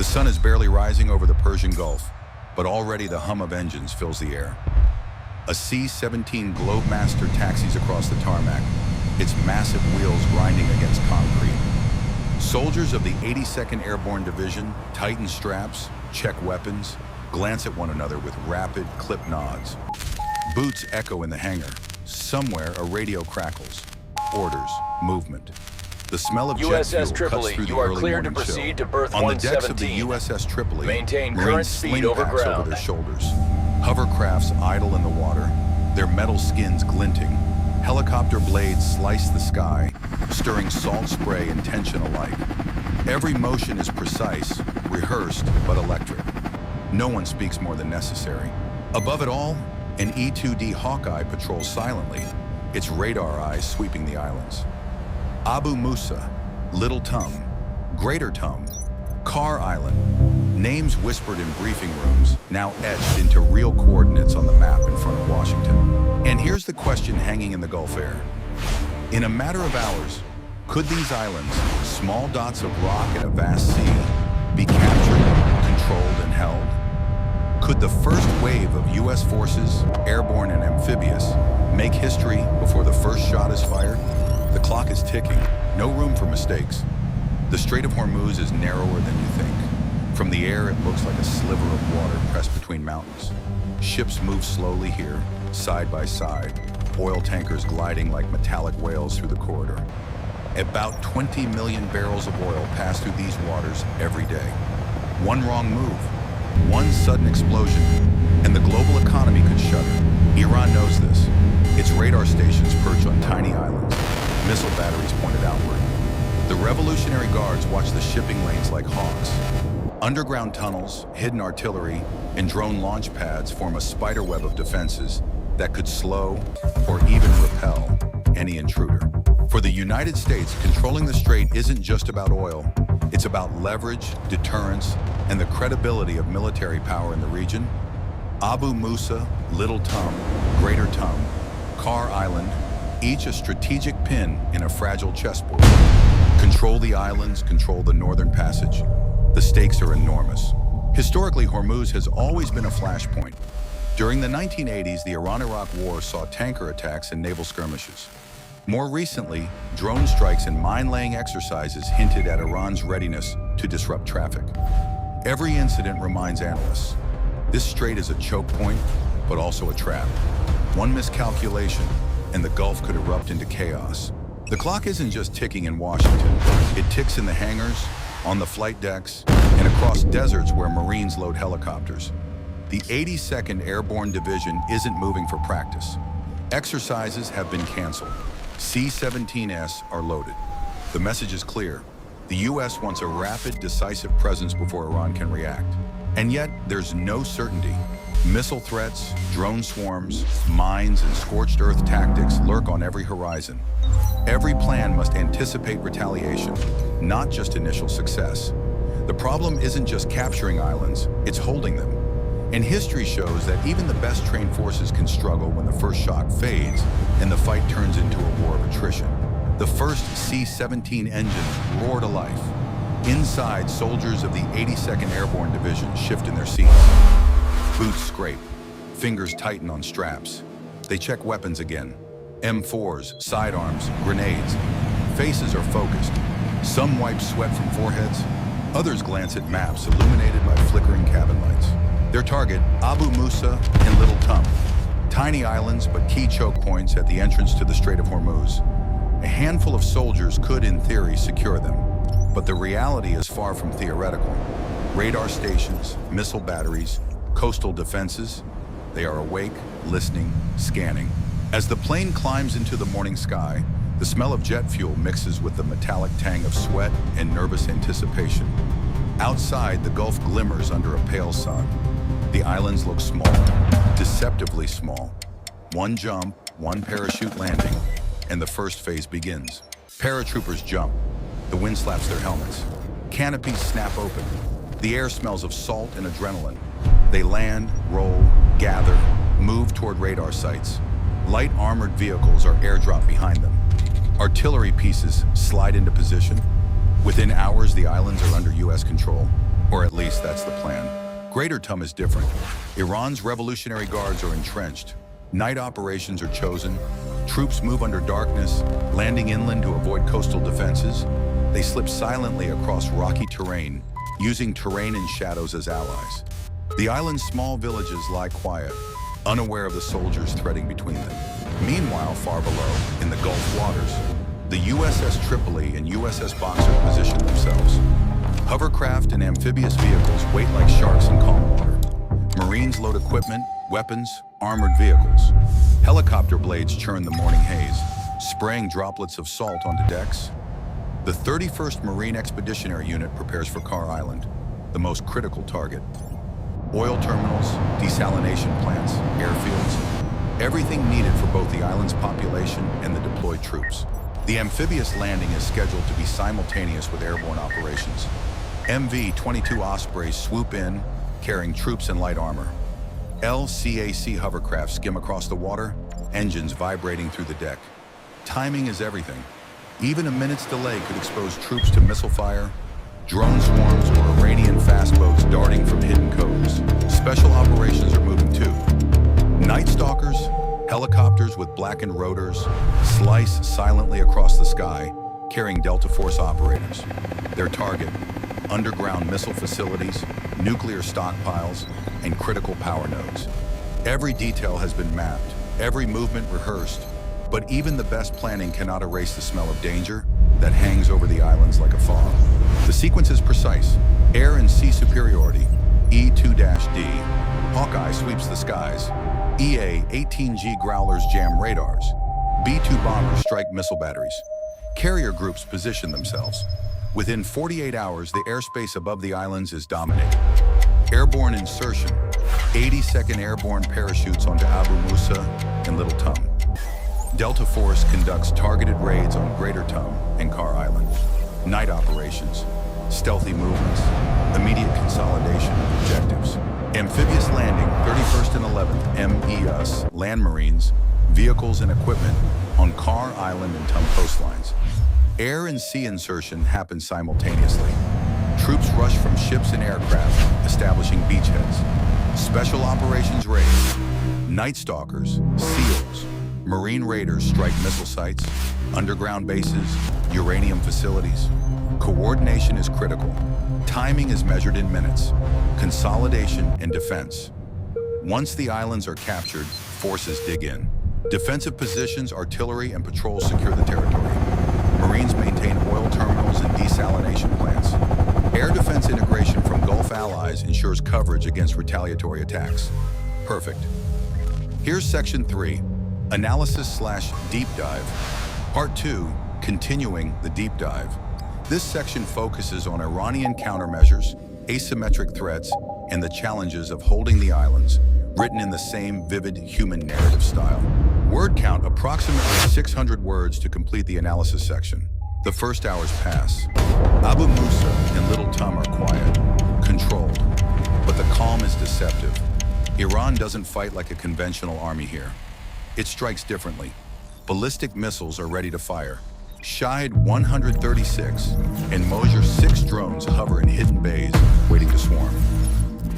The sun is barely rising over the Persian Gulf, but already the hum of engines fills the air. A C-17 Globemaster taxis across the tarmac, its massive wheels grinding against concrete. Soldiers of the 82nd Airborne Division tighten straps, check weapons, glance at one another with rapid, clipped nods. Boots echo in the hangar. Somewhere, a radio crackles. Orders, movement. The smell of jet fuel cuts through the early morning chill. On the decks of the USS Tripoli, Marines sling packs over their shoulders. Hovercrafts idle in the water, their metal skins glinting. Helicopter blades slice the sky, stirring salt spray and tension alike. Every motion is precise, rehearsed, but electric. No one speaks more than necessary. Above it all, an E-2D Hawkeye patrols silently, its radar eyes sweeping the islands. Abu Musa, Little Tum, Greater Tum, Car Island, names whispered in briefing rooms, now etched into real coordinates on the map in front of Washington. And here's the question hanging in the Gulf air. In a matter of hours, could these islands, small dots of rock in a vast sea, be captured, controlled, and held? Could the first wave of U.S. forces, airborne and amphibious, make history before the first shot is fired? The clock is ticking, no room for mistakes. The Strait of Hormuz is narrower than you think. From the air, it looks like a sliver of water pressed between mountains. Ships move slowly here, side by side, oil tankers gliding like metallic whales through the corridor. About 20 million barrels of oil pass through these waters every day. One wrong move, one sudden explosion, and the global economy could shudder. Iran knows this. Its radar stations perch on tiny islands, missile batteries pointed outward. The Revolutionary Guards watch the shipping lanes like hawks. Underground tunnels, hidden artillery, and drone launch pads form a spiderweb of defenses that could slow or even repel any intruder. For the United States, controlling the strait isn't just about oil. It's about leverage, deterrence, and the credibility of military power in the region. Abu Musa, Little Tum, Greater Tum, Car Island, each a strategic pin in a fragile chessboard. Control the islands, control the northern passage. The stakes are enormous. Historically, Hormuz has always been a flashpoint. During the 1980s, the Iran-Iraq War saw tanker attacks and naval skirmishes. More recently, drone strikes and mine-laying exercises hinted at Iran's readiness to disrupt traffic. Every incident reminds analysts, this strait is a choke point, but also a trap. One miscalculation, and the Gulf could erupt into chaos. The clock isn't just ticking in Washington. It ticks in the hangars, on the flight decks, and across deserts where Marines load helicopters. The 82nd Airborne Division isn't moving for practice. Exercises have been canceled. C-17s are loaded. The message is clear. The U.S. wants a rapid, decisive presence before Iran can react. And yet, there's no certainty. Missile threats, drone swarms, mines, and scorched earth tactics lurk on every horizon. Every plan must anticipate retaliation, not just initial success. The problem isn't just capturing islands, it's holding them. And history shows that even the best trained forces can struggle when the first shock fades and the fight turns into a war of attrition. The first C-17 engines roar to life. Inside, soldiers of the 82nd Airborne Division shift in their seats. Boots scrape, fingers tighten on straps. They check weapons again. M4s, sidearms, grenades. Faces are focused. Some wipe sweat from foreheads. Others glance at maps illuminated by flickering cabin lights. Their target, Abu Musa and Little Tum. Tiny islands, but key choke points at the entrance to the Strait of Hormuz. A handful of soldiers could, in theory, secure them. But the reality is far from theoretical. Radar stations, missile batteries, coastal defenses, they are awake, listening, scanning. As the plane climbs into the morning sky, the smell of jet fuel mixes with the metallic tang of sweat and nervous anticipation. Outside, the Gulf glimmers under a pale sun. The islands look small, deceptively small. One jump, one parachute landing, and the first phase begins. Paratroopers jump. The wind slaps their helmets. Canopies snap open. The air smells of salt and adrenaline. They land, roll, gather, move toward radar sites. Light armored vehicles are airdropped behind them. Artillery pieces slide into position. Within hours, the islands are under U.S. control. Or at least that's the plan. Greater Tum is different. Iran's Revolutionary Guards are entrenched. Night operations are chosen. Troops move under darkness, landing inland to avoid coastal defenses. They slip silently across rocky terrain, using terrain and shadows as allies. The island's small villages lie quiet, unaware of the soldiers threading between them. Meanwhile, far below, in the Gulf waters, the USS Tripoli and USS Boxer position themselves. Hovercraft and amphibious vehicles wait like sharks in calm water. Marines load equipment, weapons, armored vehicles. Helicopter blades churn the morning haze, spraying droplets of salt onto decks. The 31st Marine Expeditionary Unit prepares for Carr Island, the most critical target. Oil terminals, desalination plants, airfields, everything needed for both the island's population and the deployed troops. The amphibious landing is scheduled to be simultaneous with airborne operations. MV-22 Ospreys swoop in, carrying troops and light armor. LCAC hovercraft skim across the water, engines vibrating through the deck. Timing is everything. Even a minute's delay could expose troops to missile fire, drone swarms, or Iranian fast boats darting from hidden coves. Special operations are moving too. Night Stalkers, helicopters with blackened rotors, slice silently across the sky, carrying Delta Force operators. Their target, underground missile facilities, nuclear stockpiles, and critical power nodes. Every detail has been mapped, every movement rehearsed, but even the best planning cannot erase the smell of danger that hangs over the islands like a fog. The sequence is precise. Air and sea superiority, E-2-D. Hawkeye sweeps the skies. EA-18G Growlers jam radars. B-2 bombers strike missile batteries. Carrier groups position themselves. Within 48 hours, the airspace above the islands is dominated. Airborne insertion, 82nd Airborne parachutes onto Abu Musa and Little Tum. Delta Force conducts targeted raids on Greater Tum and Carr Island. Night operations, stealthy movements, immediate consolidation of objectives. Amphibious landing, 31st and 11th MEUS, land marines, vehicles and equipment on Carr Island and Tum coastlines. Air and sea insertion happens simultaneously. Troops rush from ships and aircraft, establishing beachheads. Special operations raids, Night Stalkers, SEALs, Marine raiders strike missile sites, underground bases, uranium facilities. Coordination is critical. Timing is measured in minutes. Consolidation and defense. Once the islands are captured, forces dig in. Defensive positions, artillery, and patrols secure the territory. Marines maintain oil terminals and desalination plants. Air defense integration from Gulf allies ensures coverage against retaliatory attacks. Perfect. Here's Section 3, Analysis/Deep Dive. Part 2, Continuing the Deep Dive. This section focuses on Iranian countermeasures, asymmetric threats, and the challenges of holding the islands, written in the same vivid human narrative style. Word count approximately 600 words to complete the analysis section. The first hours pass. Abu Musa and Little Tum are quiet, controlled, but the calm is deceptive. Iran doesn't fight like a conventional army here. It strikes differently. Ballistic missiles are ready to fire. Shahid 136 and Mosher 6 drones hover in hidden bays, waiting to swarm.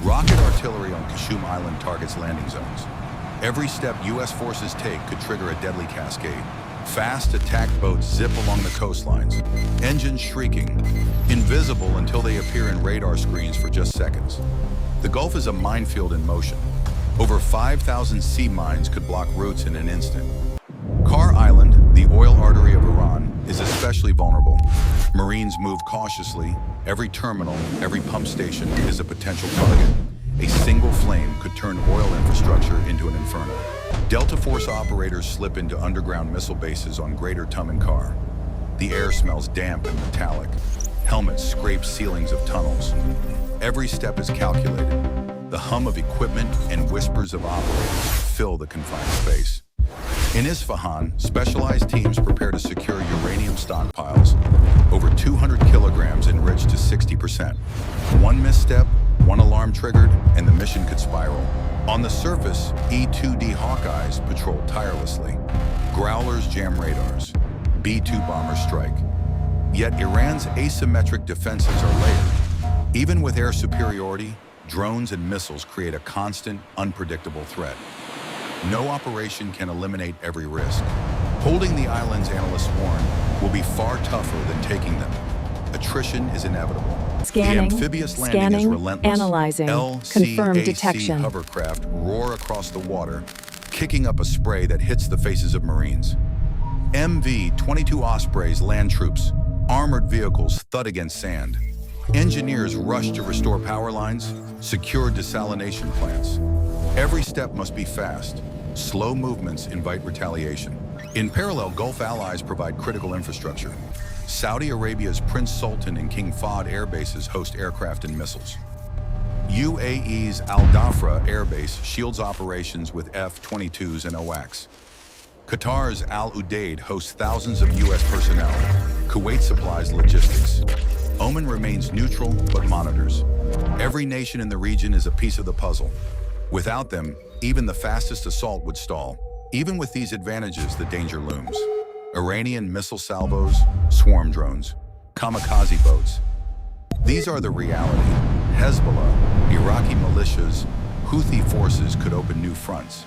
Rocket artillery on Qashm Island targets landing zones. Every step U.S. forces take could trigger a deadly cascade. Fast attack boats zip along the coastlines, engines shrieking, invisible until they appear in radar screens for just seconds. The Gulf is a minefield in motion. Over 5,000 sea mines could block routes in an instant. Carr Island, the oil artery of Iran, is especially vulnerable. Marines move cautiously. Every terminal, every pump station is a potential target. A single flame could turn oil infrastructure into an inferno. Delta Force operators slip into underground missile bases on Greater Tum and Carr. The air smells damp and metallic. Helmets scrape ceilings of tunnels. Every step is calculated. The hum of equipment and whispers of operators fill the confined space. In Isfahan, specialized teams prepare to secure uranium stockpiles, over 200 kilograms enriched to 60%. One misstep, one alarm triggered, and the mission could spiral. On the surface, E-2D Hawkeyes patrol tirelessly. Growlers jam radars. B-2 bombers strike. Yet Iran's asymmetric defenses are layered. Even with air superiority, drones and missiles create a constant, unpredictable threat. No operation can eliminate every risk. Holding the islands, analysts warn, will be far tougher than taking them. Attrition is inevitable. Scanning, the amphibious landing is relentless. analyzing, LCAC confirmed detection. hovercraft roar across the water, kicking up a spray that hits the faces of Marines. MV-22 Ospreys land troops, armored vehicles thud against sand. Engineers rush to restore power lines, secure desalination plants. Every step must be fast. Slow movements invite retaliation. In parallel, Gulf allies provide critical infrastructure. Saudi Arabia's Prince Sultan and King Fahd air bases host aircraft and missiles. UAE's Al Dhafra air base shields operations with F-22s and AWACS. Qatar's Al Udeid hosts thousands of U.S. personnel. Kuwait supplies logistics. Oman remains neutral but monitors. Every nation in the region is a piece of the puzzle. Without them, even the fastest assault would stall. Even with these advantages, the danger looms. Iranian missile salvos, swarm drones, kamikaze boats. These are the reality. Hezbollah, Iraqi militias, Houthi forces could open new fronts.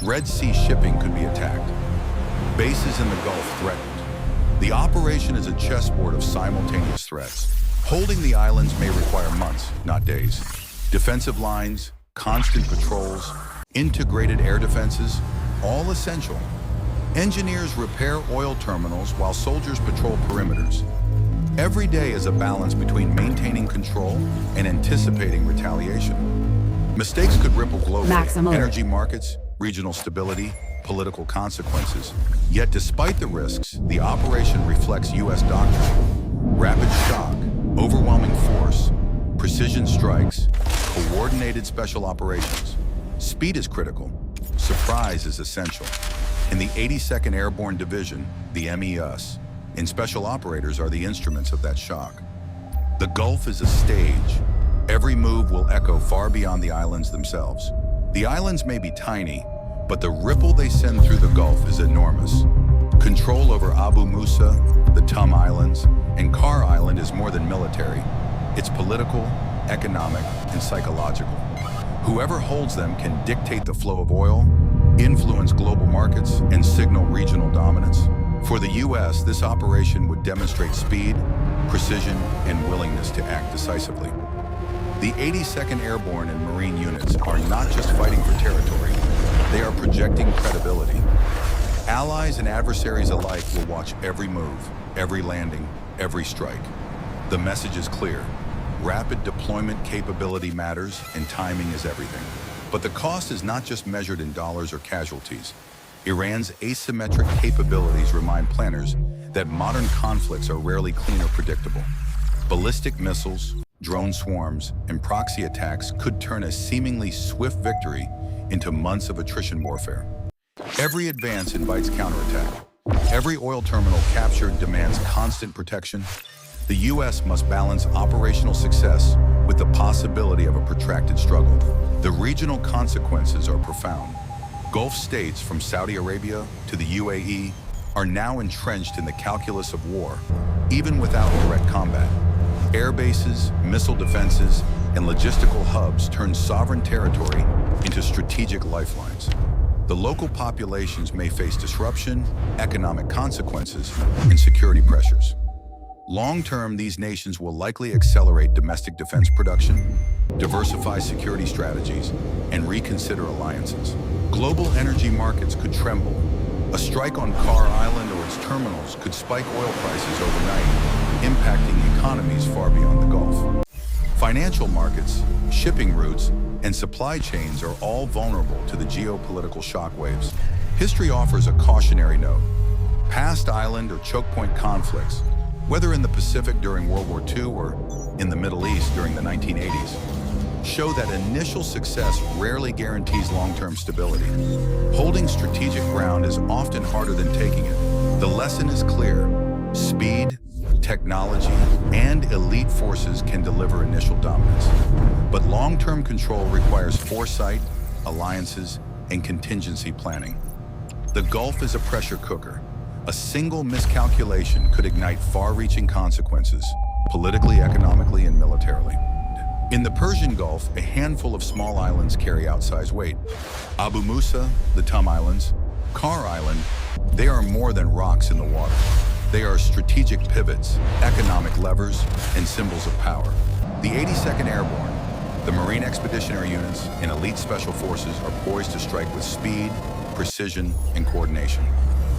Red Sea shipping could be attacked. Bases in the Gulf threatened. The operation is a chessboard of simultaneous threats. Holding the islands may require months, not days. Defensive lines, constant patrols, integrated air defenses, all essential. Engineers repair oil terminals while soldiers patrol perimeters. Every day is a balance between maintaining control and anticipating retaliation. Mistakes could ripple globally. Maximum. Energy markets, regional stability, political consequences. Yet despite the risks, the operation reflects U.S. doctrine. Rapid shock, overwhelming force, precision strikes, coordinated special operations. Speed is critical. Surprise is essential. In the 82nd Airborne Division, the MES, and special operators are the instruments of that shock. The Gulf is a stage. Every move will echo far beyond the islands themselves. The islands may be tiny, but the ripple they send through the Gulf is enormous. Control over Abu Musa, the Tum Islands, and Kar Island is more than military. It's political, economic, and psychological. Whoever holds them can dictate the flow of oil, influence global markets, and signal regional dominance. For the U.S., this operation would demonstrate speed, precision, and willingness to act decisively. The 82nd Airborne and Marine units are not just fighting for territory, they are projecting credibility. Allies and adversaries alike will watch every move, every landing, every strike. The message is clear. Rapid deployment capability matters, and timing is everything. But the cost is not just measured in dollars or casualties. Iran's asymmetric capabilities remind planners that modern conflicts are rarely clean or predictable. Ballistic missiles, drone swarms, and proxy attacks could turn a seemingly swift victory into months of attrition warfare. Every advance invites counterattack. Every oil terminal captured demands constant protection. The U.S. must balance operational success with the possibility of a protracted struggle. The regional consequences are profound. Gulf states from Saudi Arabia to the UAE are now entrenched in the calculus of war, even without direct combat. Air bases, missile defenses, and logistical hubs turn sovereign territory into strategic lifelines. The local populations may face disruption, economic consequences, and security pressures. Long-term, these nations will likely accelerate domestic defense production, diversify security strategies, and reconsider alliances. Global energy markets could tremble. A strike on Kar Island or its terminals could spike oil prices overnight, impacting economies far beyond the Gulf. Financial markets, shipping routes, and supply chains are all vulnerable to the geopolitical shockwaves. History offers a cautionary note. Past island or choke point conflicts, whether in the Pacific during World War II or in the Middle East during the 1980s, show that initial success rarely guarantees long-term stability. Holding strategic ground is often harder than taking it. The lesson is clear. Speed, technology, and elite forces can deliver initial dominance. But long-term control requires foresight, alliances, and contingency planning. The Gulf is a pressure cooker. A single miscalculation could ignite far-reaching consequences, politically, economically, and militarily. In the Persian Gulf, a handful of small islands carry outsized weight. Abu Musa, the Tum Islands, Kar Island, they are more than rocks in the water. They are strategic pivots, economic levers, and symbols of power. The 82nd Airborne, the Marine Expeditionary Units, and elite special forces are poised to strike with speed, precision, and coordination.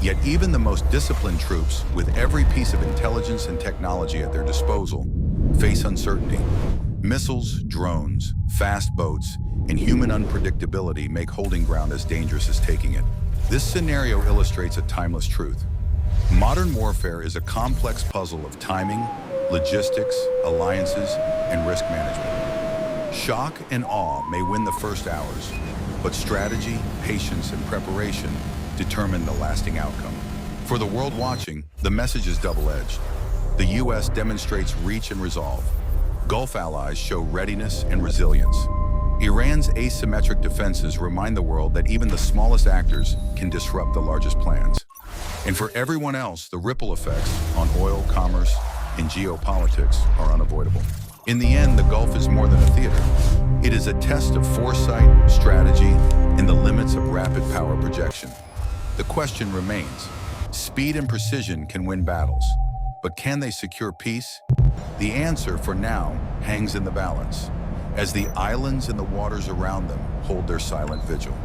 Yet even the most disciplined troops, with every piece of intelligence and technology at their disposal, face uncertainty. Missiles, drones, fast boats, and human unpredictability make holding ground as dangerous as taking it. This scenario illustrates a timeless truth. Modern warfare is a complex puzzle of timing, logistics, alliances, and risk management. Shock and awe may win the first hours, but strategy, patience, and preparation determine the lasting outcome. For the world watching, the message is double-edged. The U.S. demonstrates reach and resolve. Gulf allies show readiness and resilience. Iran's asymmetric defenses remind the world that even the smallest actors can disrupt the largest plans. And for everyone else, the ripple effects on oil, commerce, and geopolitics are unavoidable. In the end, the Gulf is more than a theater. It is a test of foresight, strategy, and the limits of rapid power projection. The question remains: speed and precision can win battles, but can they secure peace? The answer, for now, hangs in the balance, as the islands and the waters around them hold their silent vigil.